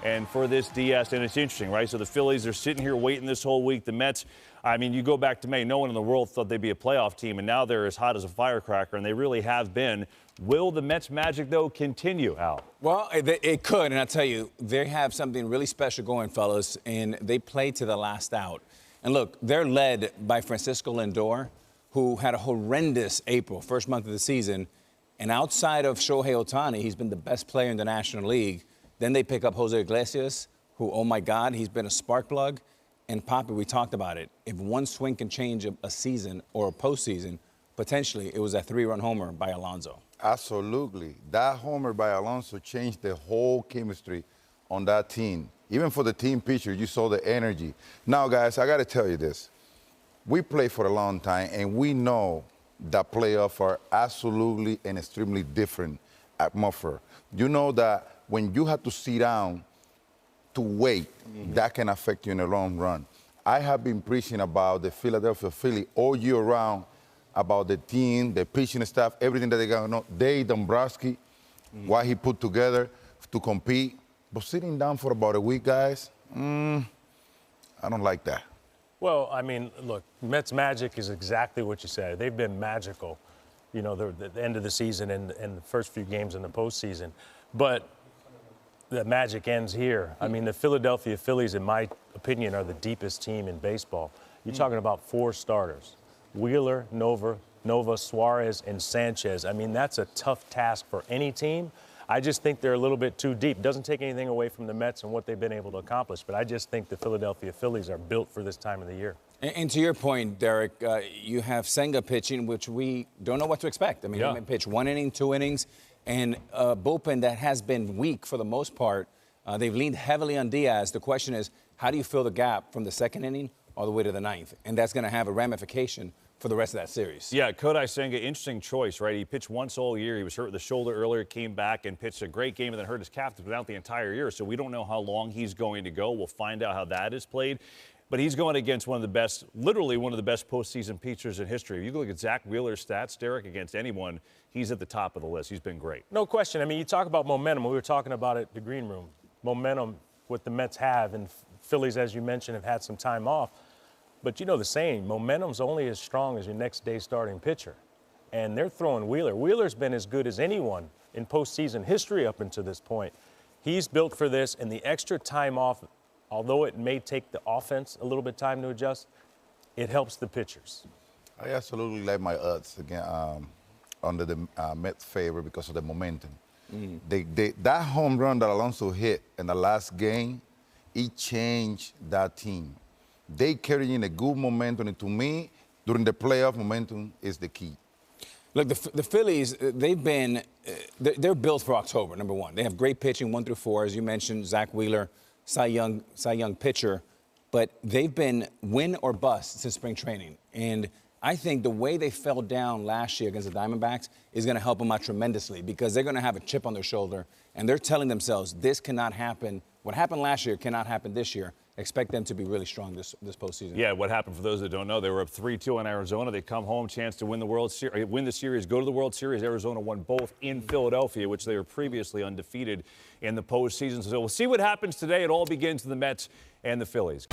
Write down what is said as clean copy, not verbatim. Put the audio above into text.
and for this DS. And it's interesting, right? So the Phillies are sitting here waiting this whole week. The Mets, I mean, you go back to May, no one in the world thought they'd be a playoff team, and now they're as hot as a firecracker, and they really have been. Will the Mets magic, though, continue, Al? Well, it could, and I'll tell you, they have something really special going, fellas, and they play to the last out. And look, they're led by Francisco Lindor, who had a horrendous April, first month of the season, and outside of Shohei Ohtani, he's been the best player in the National League. Then they pick up Jose Iglesias, who, oh my God, he's been a spark plug. And Poppy, we talked about it. If one swing can change a season or a postseason, potentially it was a 3-run homer by Alonso. Absolutely. That homer by Alonso changed the whole chemistry on that team. Even for the team pitcher, you saw the energy. Now, guys, I got to tell you this. We play for a long time, and we know that playoffs are absolutely and extremely different atmosphere. You know that when you have to sit down to wait, that can affect you in the long run. I have been preaching about the Philadelphia Phillies all year round, about the team, the pitching staff, everything that they got. Dave Dombrowski, what he put together to compete. But sitting down for about a week, guys, I don't like that. Well, I mean, look, Mets magic is exactly what you said. They've been magical, you know, the end of the season and the first few games in the postseason. But the magic ends here. I mean, the Philadelphia Phillies, in my opinion, are the deepest team in baseball. You're talking about 4 starters: Wheeler, Nova, Suarez, and Sanchez. I mean, that's a tough task for any team. I just think they're a little bit too deep. Doesn't take anything away from the Mets and what they've been able to accomplish, but I just think the Philadelphia Phillies are built for this time of the year. And to your point, Derek, you have Senga pitching, which we don't know what to expect. I mean, he may pitch 1 inning, 2 innings, and a bullpen that has been weak for the most part. They've leaned heavily on Diaz. The question is, how do you fill the gap from the 2nd inning all the way to the 9th? And that's going to have a ramification for the rest of that series. Yeah, Kodai Senga, interesting choice, right? He pitched once all year. He was hurt with the shoulder earlier, came back and pitched a great game and then hurt his calf. He's been out the entire year, so we don't know how long he's going to go. We'll find out how that is played. But he's going against one of the best, literally one of the best postseason pitchers in history. If you look at Zack Wheeler's stats, Derek, against anyone, he's at the top of the list. He's been great. No question. I mean, you talk about momentum. We were talking about it at the green room. Momentum, what the Mets have, and Phillies, as you mentioned, have had some time off. But you know the saying, momentum's only as strong as your next day starting pitcher. And they're throwing Wheeler. Wheeler's been as good as anyone in postseason history up until this point. He's built for this, and the extra time off, although it may take the offense a little bit of time to adjust, it helps the pitchers. I absolutely like my odds again under the Mets' favor because of the momentum. That home run that Alonso hit in the last game, it changed that team. They carry in a good momentum, and to me, during the playoff, momentum is the key. Look, the Phillies, they're built for October, number one. They have great pitching, 1 through 4, as you mentioned, Zack Wheeler, Cy Young pitcher, but they've been win or bust since spring training. And I think the way they fell down last year against the Diamondbacks is going to help them out tremendously because they're going to have a chip on their shoulder, and they're telling themselves this cannot happen. What happened last year cannot happen this year. Expect them to be really strong this postseason. Yeah, what happened, for those that don't know, they were up 3-2 on Arizona. They come home, chance to win the World Series, win the series, go to the World Series. Arizona won both in Philadelphia, which they were previously undefeated in the postseason. So we'll see what happens today. It all begins with the Mets and the Phillies.